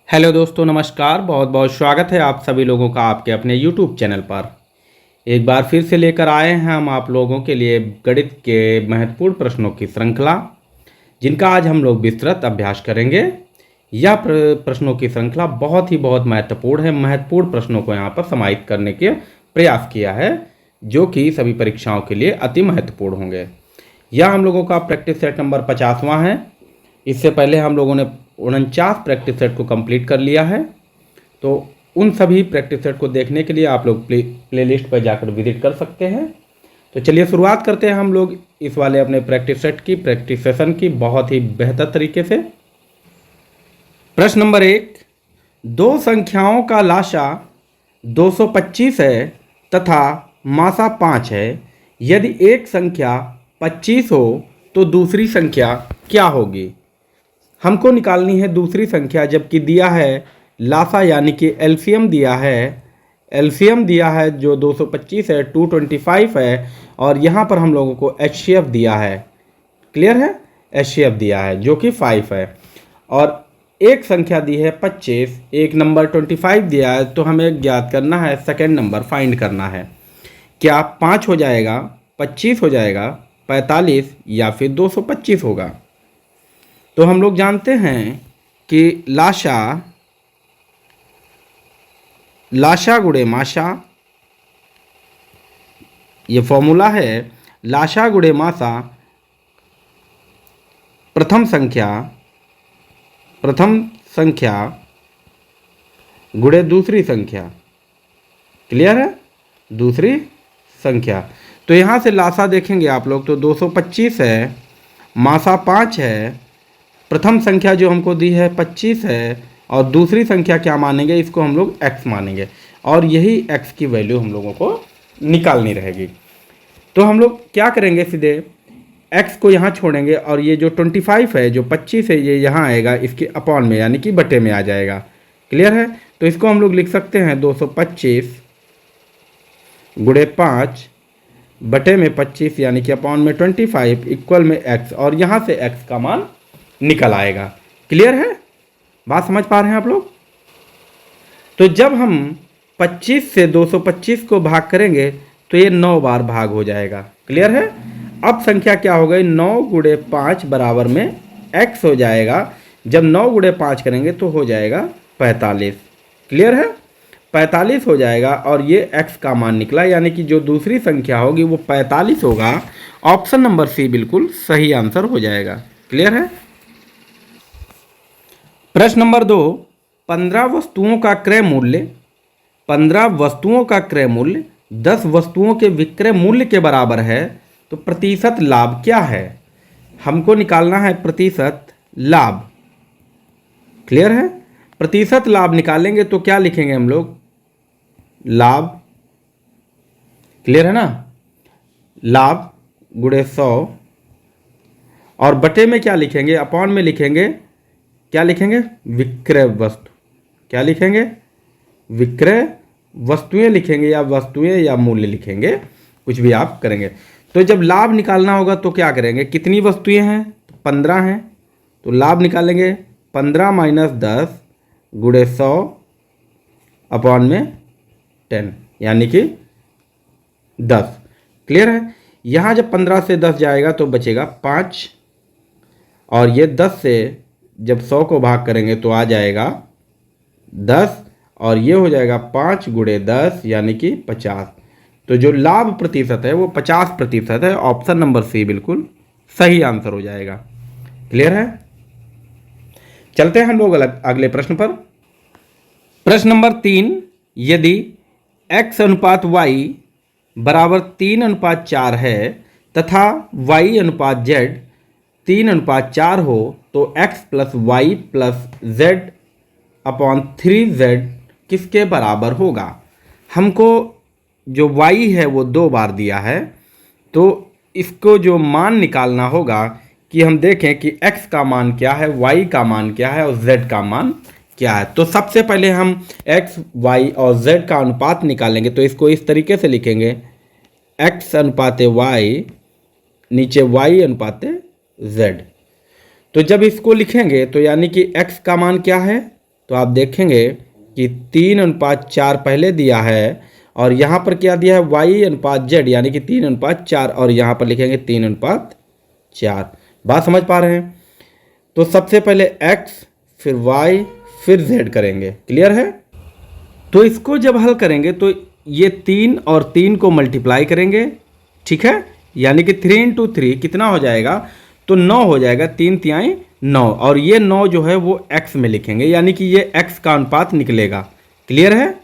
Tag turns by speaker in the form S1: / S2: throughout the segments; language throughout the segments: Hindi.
S1: हेलो दोस्तों, नमस्कार। बहुत बहुत स्वागत है आप सभी लोगों का आपके अपने यूट्यूब चैनल पर। एक बार फिर से लेकर आए हैं हम आप लोगों के लिए गणित के महत्वपूर्ण प्रश्नों की श्रृंखला, जिनका आज हम लोग विस्तृत अभ्यास करेंगे। यह प्रश्नों की श्रृंखला बहुत महत्वपूर्ण है। महत्वपूर्ण प्रश्नों को यहाँ पर समाहित करने के प्रयास किया है, जो कि सभी परीक्षाओं के लिए अति महत्वपूर्ण होंगे। यह हम लोगों का प्रैक्टिस सेट नंबर 50वां है। इससे पहले हम लोगों ने 49 प्रैक्टिस सेट को कंप्लीट कर लिया है। तो उन सभी प्रैक्टिस सेट को देखने के लिए आप लोग प्लेलिस्ट पर जाकर विजिट कर सकते हैं। तो चलिए शुरुआत करते हैं हम लोग इस वाले अपने प्रैक्टिस सेट की, प्रैक्टिस सेशन की, बहुत ही बेहतर तरीके से। प्रश्न नंबर 1, दो संख्याओं का लाशा 225 है तथा मासा 5 है। यदि एक संख्या 25 हो तो दूसरी संख्या क्या होगी? हमको निकालनी है दूसरी संख्या, जबकि दिया है लासा यानी कि एलसीएम दिया है जो 225 है, 225 है, और यहाँ पर हम लोगों को एचसीएफ दिया है। क्लियर है? एचसीएफ दिया है जो कि 5 है, और एक संख्या दी है 25, एक नंबर 25 दिया है। तो हमें ज्ञात करना है, सेकेंड नंबर फाइंड करना है। क्या 5 हो जाएगा, 25 हो जाएगा, 45 या फिर 225 होगा? तो हम लोग जानते हैं कि लाशा गुणे माशा, ये फॉर्मूला है। लाशा गुणे माशा, प्रथम संख्या गुणे दूसरी संख्या। क्लियर है? दूसरी संख्या। तो यहाँ से लाशा देखेंगे आप लोग तो 225 है, माशा 5 है, प्रथम संख्या जो हमको दी है 25 है, और दूसरी संख्या क्या मानेंगे? इसको हम लोग x मानेंगे, और यही x की वैल्यू हम लोगों को निकालनी रहेगी। तो हम लोग क्या करेंगे, सीधे x को यहाँ छोड़ेंगे, और ये जो 25 है, जो 25 है, ये यहाँ आएगा इसके अपॉन में, यानी कि बटे में आ जाएगा। क्लियर है? तो इसको हम लोग लिख सकते हैं 225 गुणे 5 बटे में 25 यानी कि अपॉन में 25 इक्वल में x, और यहाँ से x का मान निकल आएगा। क्लियर है? बात समझ पा रहे हैं आप लोग? तो जब हम 25 से 225 को भाग करेंगे तो ये 9 बार भाग हो जाएगा। क्लियर है? अब संख्या क्या हो गई, 9 गुणे 5 बराबर में x हो जाएगा। जब 9 गुणे 5 करेंगे तो हो जाएगा 45। क्लियर है? 45 हो जाएगा, और ये x का मान निकला, यानी कि जो दूसरी संख्या होगी वो 45 होगा। ऑप्शन नंबर सी बिल्कुल सही आंसर हो जाएगा। क्लियर है? प्रश्न नंबर 2, 15 वस्तुओं का क्रय मूल्य 10 वस्तुओं के विक्रय मूल्य के बराबर है, तो प्रतिशत लाभ क्या है? हमको निकालना है प्रतिशत लाभ। क्लियर है? प्रतिशत लाभ निकालेंगे तो क्या लिखेंगे हम लोग? लाभ। क्लियर है ना? लाभ गुणे 100, और बटे में क्या लिखेंगे? अपॉन में लिखेंगे, क्या लिखेंगे? विक्रय वस्तु। क्या लिखेंगे? विक्रय वस्तुएं लिखेंगे, या वस्तुएं या मूल्य लिखेंगे, कुछ भी आप करेंगे। तो जब लाभ निकालना होगा तो क्या करेंगे? कितनी वस्तुएं हैं? 15 हैं, तो लाभ निकालेंगे 15 माइनस 10 गुणे 100 अपॉन में 10 यानी कि 10। क्लियर है? यहाँ जब 15 से 10 जाएगा तो बचेगा 5, और ये 10 से जब 100 को भाग करेंगे तो आ जाएगा 10, और ये हो जाएगा 5 गुणे 10 यानी कि 50। तो जो लाभ प्रतिशत है वो 50% है। ऑप्शन नंबर सी बिल्कुल सही आंसर हो जाएगा। क्लियर है? चलते हैं हम लोग अगले प्रश्न पर। प्रश्न नंबर 3, यदि x अनुपात y बराबर 3:4 है तथा y अनुपात z 3:4 हो, तो x plus y plus z upon 3z किसके बराबर होगा? हमको जो y है वो 2 बार दिया है, तो इसको जो मान निकालना होगा कि हम देखें कि x का मान क्या है, y का मान क्या है, और z का मान क्या है। तो सबसे पहले हम x, y और z का अनुपात निकालेंगे। तो इसको इस तरीके से लिखेंगे, x अनुपात y, नीचे y अनुपात z। तो जब इसको लिखेंगे तो यानी कि x का मान क्या है, तो आप देखेंगे कि 3:4 पहले दिया है और यहाँ पर क्या दिया है y/z, यानी कि 3:4, और यहाँ पर लिखेंगे 3:4। बात समझ पा रहे हैं? तो सबसे पहले x, फिर y, फिर z करेंगे। क्लियर है? तो इसको जब हल करेंगे तो ये 3 और 3 को मल्टीप्लाई करेंगे, ठीक है, यानी कि 3 × 3 कितना हो जाएगा, तो 9 हो जाएगा, 3 तिहाई 9, और ये 9 जो है वो x में लिखेंगे, यानी कि ये x का अनुपात निकलेगा। क्लियर है?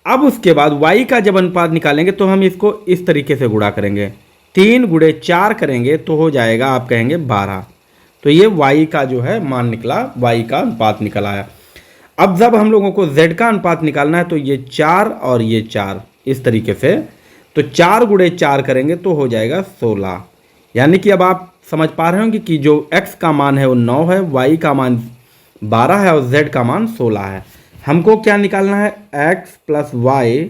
S1: अब उसके बाद y का जब अनुपात निकालेंगे तो हम इसको इस तरीके से गुणा करेंगे, 3 × 4 करेंगे तो हो जाएगा, आप कहेंगे 12। तो ये y का जो है मान निकला, y का अनुपात निकल आया। अब जब हम लोगों को z का अनुपात निकालना है तो ये 4 और ये 4 इस तरीके से, तो 4 × 4 करेंगे तो हो जाएगा 16। यानी कि अब आप समझ पा रहे होंगे कि जो x का मान है वो 9 है, y का मान 12 है और z का मान 16 है। हमको क्या निकालना है, x + y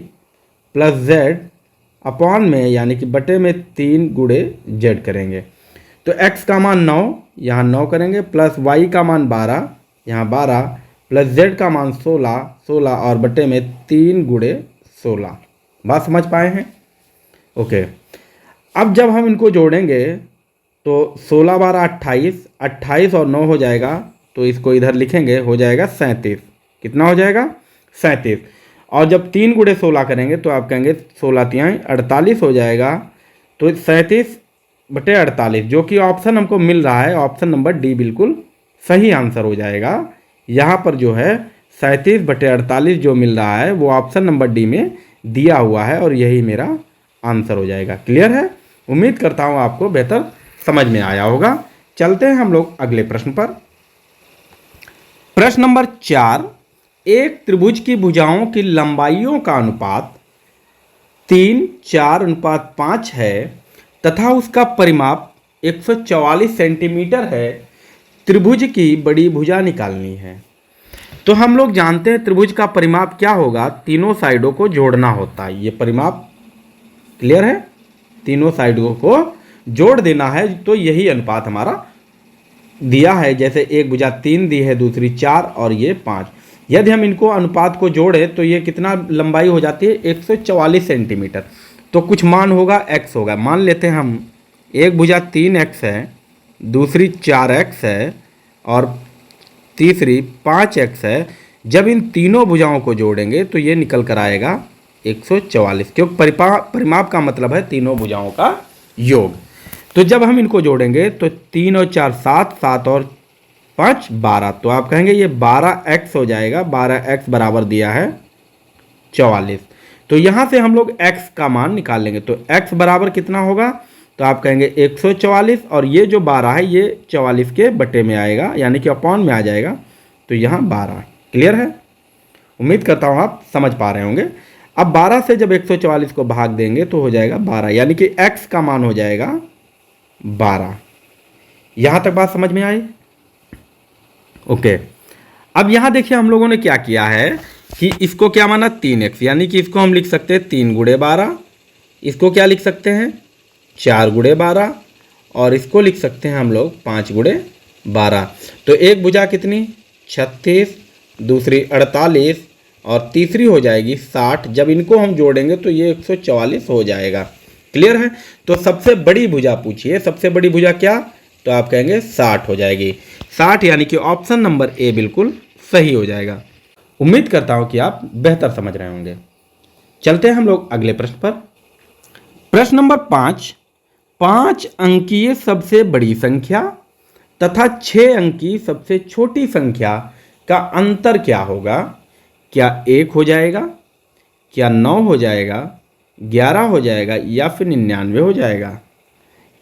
S1: + z अपॉन में, यानी कि बटे में 3 × z करेंगे। तो x का मान 9, यहाँ 9 करेंगे, प्लस y का मान 12, यहाँ 12, प्लस z का मान 16, 16 और बटे में 3 × 16। बात समझ पाए हैं? ओके। अब जब हम इनको जोड़ेंगे तो 16 12 28, 28 और 9 हो जाएगा, तो इसको इधर लिखेंगे, हो जाएगा 37। कितना हो जाएगा? 37। और जब 3 × 16 करेंगे तो आप कहेंगे 16 तिहाई 48 हो जाएगा। तो 37/48 जो कि ऑप्शन हमको मिल रहा है, ऑप्शन नंबर डी बिल्कुल सही आंसर हो जाएगा। यहाँ पर जो है 37/48 जो मिल रहा है वो ऑप्शन नंबर डी में दिया हुआ है और यही मेरा आंसर हो जाएगा। क्लियर है? उम्मीद करता हूँ आपको बेहतर समझ में आया होगा। चलते हैं हम लोग अगले प्रश्न पर। प्रश्न नंबर 4, एक त्रिभुज की भुजाओं की लंबाइयों का अनुपात 3:4:5 है तथा उसका परिमाप 144 सेंटीमीटर है। त्रिभुज की बड़ी भुजा निकालनी है। तो हम लोग जानते हैं त्रिभुज का परिमाप क्या होगा, तीनों साइडों को जोड़ना होता है। ये परिमाप क्लियर है? तीनों साइडों को जोड़ देना है, तो यही अनुपात हमारा दिया है। जैसे एक भुजा 3 दी है, दूसरी 4 और ये 5। यदि हम इनको अनुपात को जोड़ें तो ये कितना लंबाई हो जाती है, 144 सेंटीमीटर। तो कुछ मान होगा, x होगा। मान लेते हैं हम एक भुजा 3x है, दूसरी 4x है और तीसरी 5x है। जब इन तीनों भुजाओं को जोड़ेंगे तो ये निकल कर आएगा 144, क्योंकि परिमाप का मतलब है तीनों भुजाओं का योग। तो जब हम इनको जोड़ेंगे तो 3 और 4 7, 7 और 5 12। तो आप कहेंगे ये 12x हो जाएगा। 12x बराबर दिया है 44। तो यहाँ से हम लोग x का मान निकाल लेंगे। तो x बराबर कितना होगा, तो आप कहेंगे 144 और ये जो 12 है ये 44 के बटे में आएगा, यानी कि अपॉन में आ जाएगा। तो यहाँ 12। क्लियर है? उम्मीद करता हूँ आप समझ पा रहे होंगे। अब 12 से जब 144 को भाग देंगे तो हो जाएगा 12, यानी कि x का मान हो जाएगा 12। यहाँ तक बात समझ में आई? ओके। अब यहाँ देखिए हम लोगों ने क्या किया है कि इसको क्या माना 3x, यानी कि इसको हम लिख सकते हैं 3 × 12। इसको क्या लिख सकते हैं 4 × 12 और इसको लिख सकते हैं हम लोग 5 × 12। तो एक भुजा कितनी 36, दूसरी 48 और तीसरी हो जाएगी 60। जब इनको हम जोड़ेंगे तो ये 144 हो जाएगा। क्लियर है? तो सबसे बड़ी भुजा पूछिए, सबसे बड़ी भुजा क्या, तो आप कहेंगे 60 हो जाएगी। 60 यानी कि ऑप्शन नंबर ए बिल्कुल सही हो जाएगा। उम्मीद करता हूं कि आप बेहतर समझ रहे होंगे। चलते हैं हम लोग अगले प्रश्न पर। प्रश्न नंबर 5, 5 अंकीय सबसे बड़ी संख्या तथा 6 अंकी सबसे छोटी संख्या का अंतर क्या होगा? क्या 1 हो जाएगा, क्या 9 हो जाएगा, 11 हो जाएगा या फिर 99 हो जाएगा?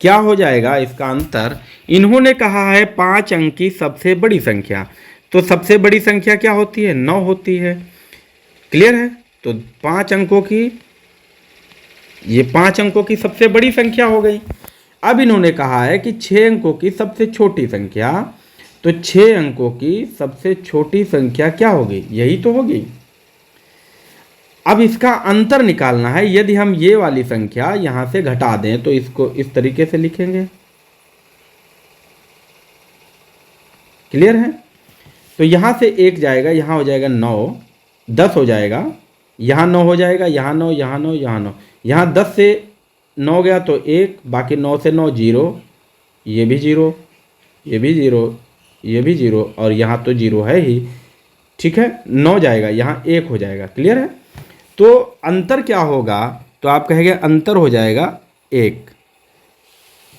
S1: क्या हो जाएगा इसका अंतर? इन्होंने कहा है 5 अंकी सबसे बड़ी संख्या, तो सबसे बड़ी संख्या क्या होती है, 9 होती है। क्लियर है? तो 5 अंकों की, ये 5 अंकों की सबसे बड़ी संख्या हो गई। अब इन्होंने कहा है कि 6 अंकों की सबसे छोटी संख्या, तो 6 अंकों की सबसे छोटी संख्या क्या होगी, यही तो होगी। अब इसका अंतर निकालना है। यदि हम ये वाली संख्या यहां से घटा दें तो इसको इस तरीके से लिखेंगे। क्लियर है? तो यहाँ से 1 जाएगा, यहाँ हो जाएगा 9, 10 हो जाएगा, यहाँ 9 हो जाएगा, यहाँ 9, यहाँ 9, यहाँ 9, यहाँ 10 से 9 गया तो 1, बाकी 9 से 9 0, ये भी 0, ये भी 0, ये भी 0, और यहाँ तो 0 है ही। ठीक है, 9 जाएगा, यहाँ 1 हो जाएगा। क्लियर है? तो अंतर क्या होगा? तो आप कहेंगे अंतर हो जाएगा 1।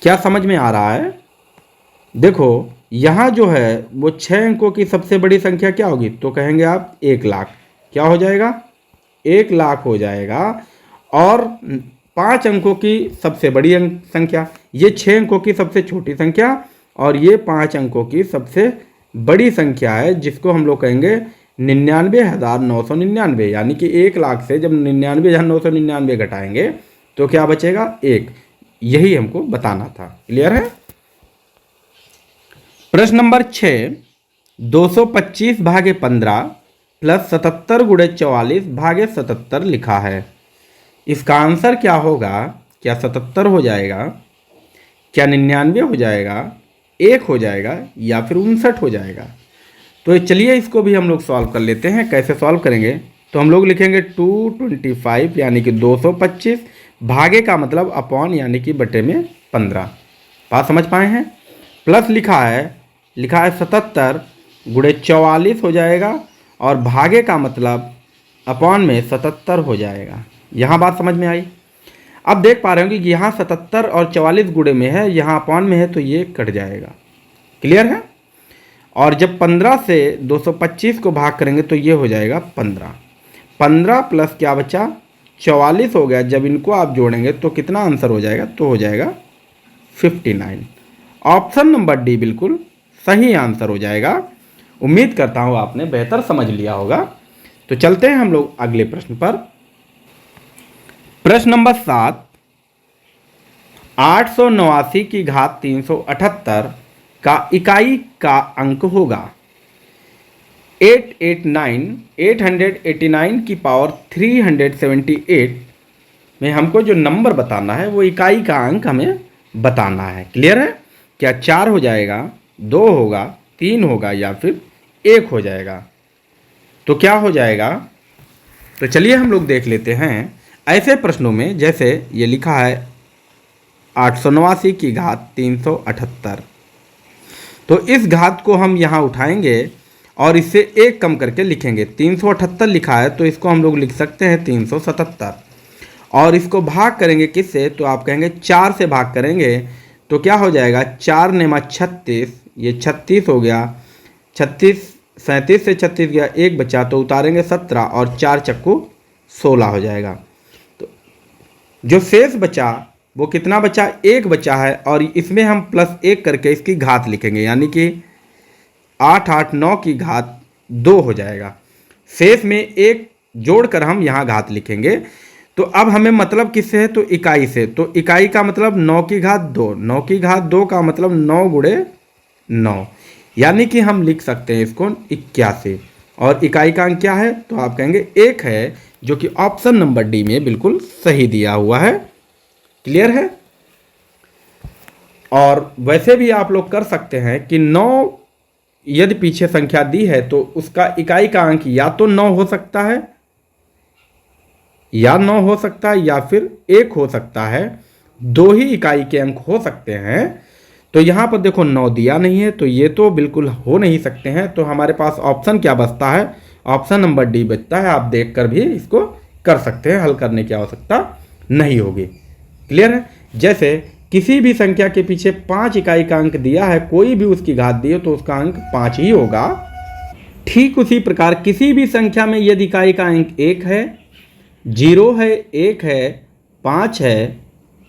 S1: क्या समझ में आ रहा है? देखो यहाँ जो है वो 6 अंकों की सबसे बड़ी संख्या क्या होगी? तो कहेंगे आप 1 लाख। क्या हो जाएगा? 1 लाख हो जाएगा। और 5 अंकों की सबसे बड़ी संख्या, ये 6 अंकों की सबसे छोटी संख्या, और ये 5 अंकों की सबसे बड़ी संख्या है, जिसको हम लोग कहेंगे 99,999। यानी कि 1 लाख से जब 99,999 घटाएंगे तो क्या बचेगा? 1। यही हमको बताना था। क्लियर है? प्रश्न नंबर 6, 225 भागे 15 प्लस 77 गुणे 44 भागे 77 लिखा है। इसका आंसर क्या होगा? क्या 77 हो जाएगा, क्या 99 हो जाएगा, 1 हो जाएगा, या फिर 59 हो जाएगा? तो चलिए इसको भी हम लोग सॉल्व कर लेते हैं। कैसे सॉल्व करेंगे? तो हम लोग लिखेंगे 225 यानी कि 225 भागे का मतलब अपॉन यानी कि बटे में 15। बात समझ पाए हैं? प्लस लिखा है 77 गुणे 44 हो जाएगा, और भागे का मतलब अपॉन में 77 हो जाएगा। यहाँ बात समझ में आई? अब देख पा रहे होंगे कि यहाँ 77 और 44 गुणे में है, यहाँ अपॉन में है, तो ये कट जाएगा। क्लियर है? और जब 15 से 225 को भाग करेंगे तो ये हो जाएगा 15। 15 प्लस क्या बचा? 44 हो गया। जब इनको आप जोड़ेंगे तो कितना आंसर हो जाएगा? तो हो जाएगा 59। ऑप्शन नंबर डी बिल्कुल सही आंसर हो जाएगा। उम्मीद करता हूँ आपने बेहतर समझ लिया होगा। तो चलते हैं हम लोग अगले प्रश्न पर। प्रश्न नंबर 7, 889 की घात 378 का इकाई का अंक होगा। 889 की पावर 378 में हमको जो नंबर बताना है वो इकाई का अंक हमें बताना है। क्लियर है? क्या 4 हो जाएगा, 2 होगा, 3 होगा, या फिर 1 हो जाएगा? तो क्या हो जाएगा? तो चलिए हम लोग देख लेते हैं। ऐसे प्रश्नों में जैसे ये लिखा है 889 की घात 378, तो इस घात को हम यहाँ उठाएंगे और इससे 1 कम करके लिखेंगे। 378 लिखा है तो इसको हम लोग लिख सकते हैं 377, और इसको भाग करेंगे किससे? तो आप कहेंगे 4 से भाग करेंगे तो क्या हो जाएगा? 4 नेमा 36, ये 36 हो गया। 37 से 36 गया, 1 बचा तो उतारेंगे 17, और 4 चक्कू 16 हो जाएगा। तो जो शेष बचा वो कितना बचा? 1 बचा है, और इसमें हम +1 करके इसकी घात लिखेंगे, यानी कि 889 की घात 2 हो जाएगा। शेष में 1 जोड़कर हम यहाँ घात लिखेंगे। तो अब हमें मतलब किससे है? तो इकाई से। तो इकाई का मतलब 9 की घात 2, 9 की घात 2 का मतलब 9 गुणे 9, यानी कि हम लिख सकते हैं इसको 81। और इकाई का अंक क्या है? तो आप कहेंगे 1 है, जो कि ऑप्शन नंबर डी में बिल्कुल सही दिया हुआ है। क्लियर है? और वैसे भी आप लोग कर सकते हैं कि 9 यदि पीछे संख्या दी है तो उसका इकाई का अंक या तो 9 हो सकता है, या 9 हो सकता है, या फिर 1 हो सकता है। 2 ही इकाई के अंक हो सकते हैं। तो यहाँ पर देखो 9 दिया नहीं है, तो ये तो बिल्कुल हो नहीं सकते हैं। तो हमारे पास ऑप्शन क्या बचता है? ऑप्शन नंबर डी बचता है। आप देखकर भी इसको कर सकते हैं, हल करने की आवश्यकता नहीं होगी। क्लियर है? जैसे किसी भी संख्या के पीछे 5 इकाई का अंक दिया है, कोई भी उसकी घात दी हो तो उसका अंक 5 ही होगा। ठीक उसी प्रकार किसी भी संख्या में यदि इकाई का अंक 1 है, 0 है, 1 है, 5 है,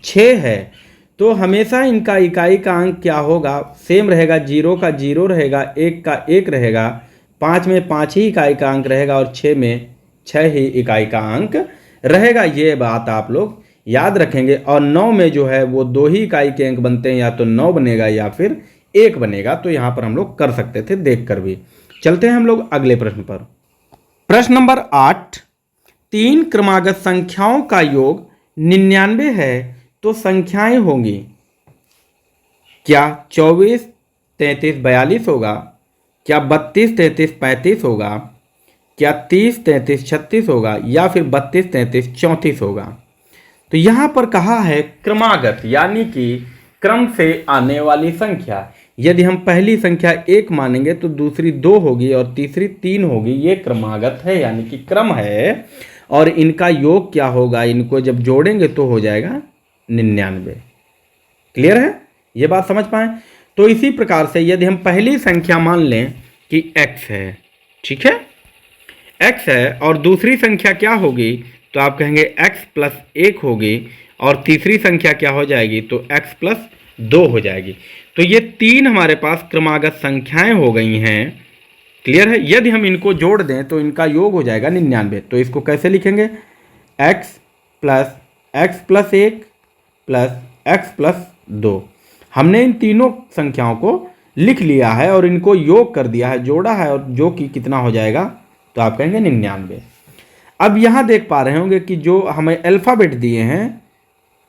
S1: 6 है, तो हमेशा इनका इकाई का अंक क्या होगा? सेम रहेगा। 0 का 0 रहेगा, 1 का 1 रहेगा, 5 में 5 ही इकाई का अंक रहेगा, और 6 में 6 ही इकाई का अंक रहेगा। ये बात आप लोग याद रखेंगे। और 9 में जो है वो 2 ही इकाई के अंक बनते हैं, या तो 9 बनेगा या फिर 1 बनेगा। तो यहाँ पर हम लोग कर सकते थे देख कर भी। चलते हैं हम लोग अगले प्रश्न पर। प्रश्न नंबर 8, 3 क्रमागत संख्याओं का योग 99 है तो संख्याएं होंगी। क्या 24, 33, 42 होगा, क्या 32 33 35 होगा, क्या 30 33 36 होगा, या फिर 32 33 34 होगा। तो यहाँ पर कहा है क्रमागत, यानी कि क्रम से आने वाली संख्या। यदि हम पहली संख्या 1 मानेंगे तो दूसरी 2 होगी और तीसरी 3 होगी। ये क्रमागत है, यानी कि क्रम है। और इनका योग क्या होगा, इनको जब जोड़ेंगे तो हो जाएगा 99। क्लियर है, ये बात समझ पाए। तो इसी प्रकार से यदि हम पहली संख्या मान लें कि x है, ठीक है, x है, और दूसरी संख्या क्या होगी, तो आप कहेंगे x प्लस 1 होगी, और तीसरी संख्या क्या हो जाएगी, तो x प्लस 2 हो जाएगी। तो ये 3 हमारे पास क्रमागत संख्याएं हो गई हैं। क्लियर है। यदि हम इनको जोड़ दें तो इनका योग हो जाएगा 99। तो इसको कैसे लिखेंगे, x plus 1 plus x plus 2। हमने इन तीनों संख्याओं को लिख लिया है और इनको योग कर दिया है, जोड़ा है, और जो कि कितना हो जाएगा, तो आप कहेंगे 99। अब यहाँ देख पा रहे होंगे कि जो हमें अल्फ़ाबेट दिए हैं,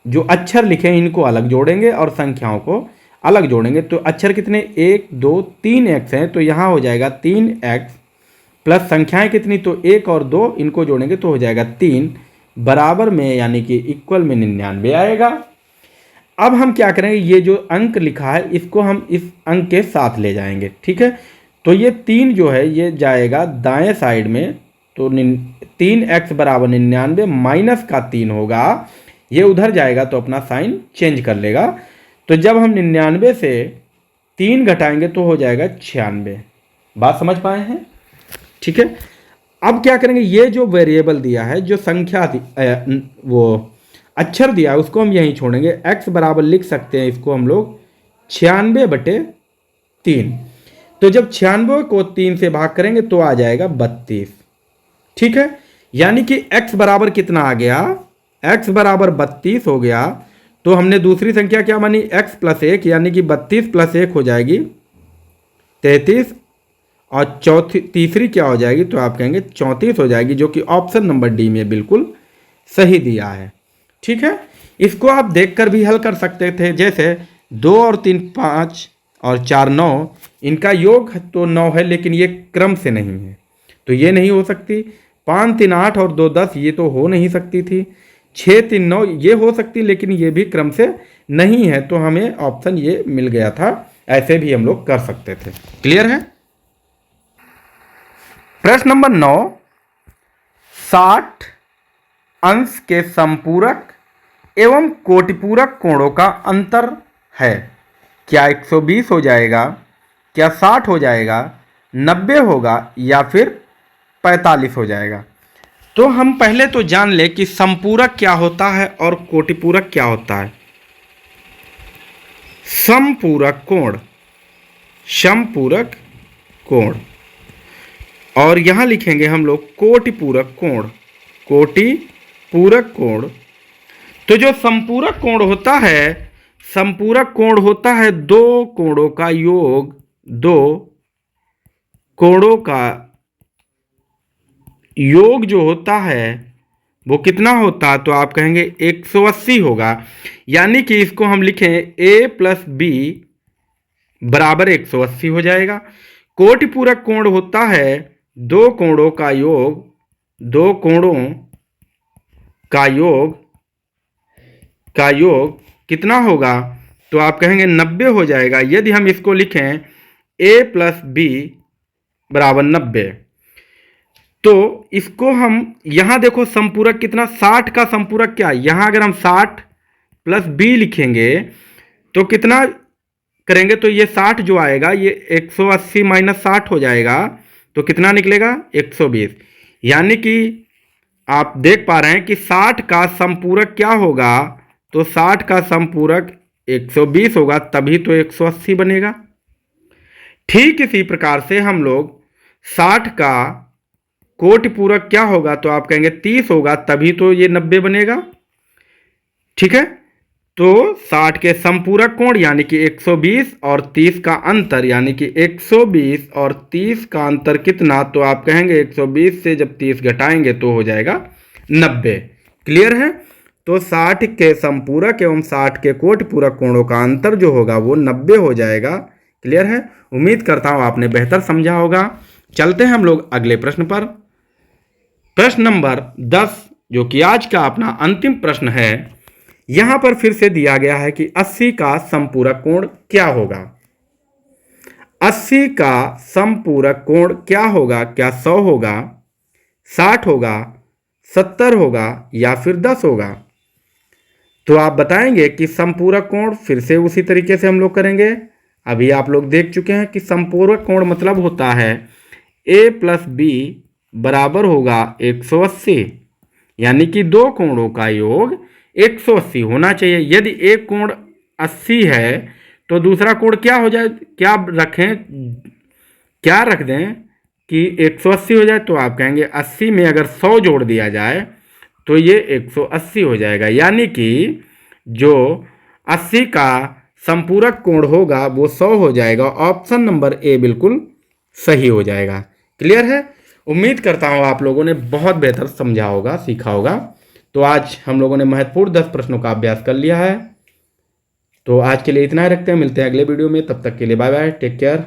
S1: जो अक्षर लिखे हैं, इनको अलग जोड़ेंगे और संख्याओं को अलग जोड़ेंगे। तो अक्षर कितने, 1 2 3 x हैं, तो यहाँ हो जाएगा 3x प्लस संख्याएं कितनी, तो 1 और 2, इनको जोड़ेंगे तो हो जाएगा 3 बराबर में, यानी कि इक्वल में 99 आएगा। अब हम क्या करेंगे, ये जो अंक लिखा है इसको हम इस अंक के साथ ले जाएंगे, ठीक है। तो ये 3 जो है ये जाएगा दाएं साइड में, तो 3x बराबर 99 माइनस का 3 होगा, ये उधर जाएगा तो अपना साइन चेंज कर लेगा। तो जब हम 99 से 3 घटाएंगे तो हो जाएगा 96। बात समझ पाए हैं, ठीक है। अब क्या करेंगे, ये जो वेरिएबल दिया है, जो संख्या वो अक्षर दिया है, उसको हम यहीं छोड़ेंगे। x बराबर लिख सकते हैं इसको हम लोग 96/3। तो जब 96 को 3 से भाग करेंगे तो आ जाएगा 32, ठीक है। यानी कि x बराबर कितना आ गया, x बराबर 32 हो गया। तो हमने दूसरी संख्या क्या मानी, x प्लस 1, यानी कि 32 प्लस 1 हो जाएगी 33, और तीसरी क्या हो जाएगी, तो आप कहेंगे 34 हो जाएगी, जो कि ऑप्शन नंबर डी में बिल्कुल सही दिया है, ठीक है। इसको आप देखकर भी हल कर सकते थे, जैसे 2 और 3 5 और 4 9, इनका योग तो 9 है, लेकिन ये क्रम से नहीं है, तो ये नहीं हो सकती। 5 3 8 और 2 10, ये तो हो नहीं सकती थी। 6 3 9 ये हो सकती, लेकिन ये भी क्रम से नहीं है, तो हमें ऑप्शन ये मिल गया था। ऐसे भी हम लोग कर सकते थे। क्लियर है। प्रश्न नंबर 9, 60 अंश के संपूरक एवं कोटिपूरक कोणों का अंतर है। क्या 120 हो जाएगा, क्या 60 हो जाएगा, 90 होगा, या फिर 45 हो जाएगा। तो हम पहले तो जान ले कि संपूरक क्या होता है और कोटिपूरक क्या होता है। समपूरक कोण, समपूरक कोण, और यहां लिखेंगे हम लोग कोटिपूरक कोण, कोटिपूरक कोण। तो जो संपूरक कोण होता है, संपूरक कोण होता है दो कोणों का योग, दो कोणों का योग जो होता है वो कितना होता है, तो आप कहेंगे 180 होगा। यानी कि इसको हम लिखें a प्लस बी बराबर 180 हो जाएगा। कोटिपूरक कोण होता है दो कोणों का योग, दो कोणों का योग कितना होगा, तो आप कहेंगे 90 हो जाएगा। यदि हम इसको लिखें a प्लस बी बराबर 90, तो इसको हम यहां देखो संपूरक कितना, 60 का संपूरक क्या, यहां अगर हम 60 प्लस बी लिखेंगे तो कितना करेंगे, तो ये 60 जो आएगा ये 180 माइनस 60 हो जाएगा, तो कितना निकलेगा 120। यानी कि आप देख पा रहे हैं कि 60 का संपूरक क्या होगा, तो 60 का संपूरक 120 होगा, तभी तो 180 बनेगा। ठीक इसी प्रकार से हम लोग 60 का कोटिपूरक क्या होगा, तो आप कहेंगे 30 होगा, तभी तो ये 90 बनेगा। ठीक है, तो 60 के संपूरक कोण यानी कि 120 और 30 का अंतर यानी कि 120 और 30 का अंतर कितना, तो आप कहेंगे 120 से जब 30 घटाएंगे तो हो जाएगा 90। क्लियर है। तो 60 के संपूरक एवं 60 के कोटिपूरक कोणों का अंतर जो होगा वो 90 हो जाएगा। क्लियर है? उम्मीद करता हूं आपने बेहतर समझा होगा। चलते हैं हम लोग अगले प्रश्न पर। प्रश्न नंबर 10 जो कि आज का अपना अंतिम प्रश्न है, यहां पर फिर से दिया गया है कि 80 का समपूरक कोण क्या होगा। 80 का समपूरक कोण क्या होगा? क्या 100 होगा, 60 होगा, 70 होगा या फिर 10 होगा? तो आप बताएंगे कि समपूरक कोण फिर से उसी तरीके से हम लोग करेंगे। अभी आप लोग देख चुके हैं कि समपूरक कोण मतलब होता है a प्लस बी बराबर होगा 180, यानी कि दो कोणों का योग 180 होना चाहिए। यदि एक कोण 80 है तो दूसरा कोण क्या हो जाए, क्या रखें, क्या रख दें कि 180 हो जाए, तो आप कहेंगे 80 में अगर 100 जोड़ दिया जाए तो ये 180 हो जाएगा, यानी कि जो 80 का समपूरक कोण होगा वो 100 हो जाएगा। ऑप्शन नंबर ए बिल्कुल सही हो जाएगा। क्लियर है? उम्मीद करता हूँ आप लोगों ने बहुत बेहतर समझा होगा, सीखा होगा। तो आज हम लोगों ने महत्वपूर्ण 10 प्रश्नों का अभ्यास कर लिया है। तो आज के लिए इतना ही रखते हैं, मिलते हैं अगले वीडियो में। तब तक के लिए बाय बाय, टेक केयर।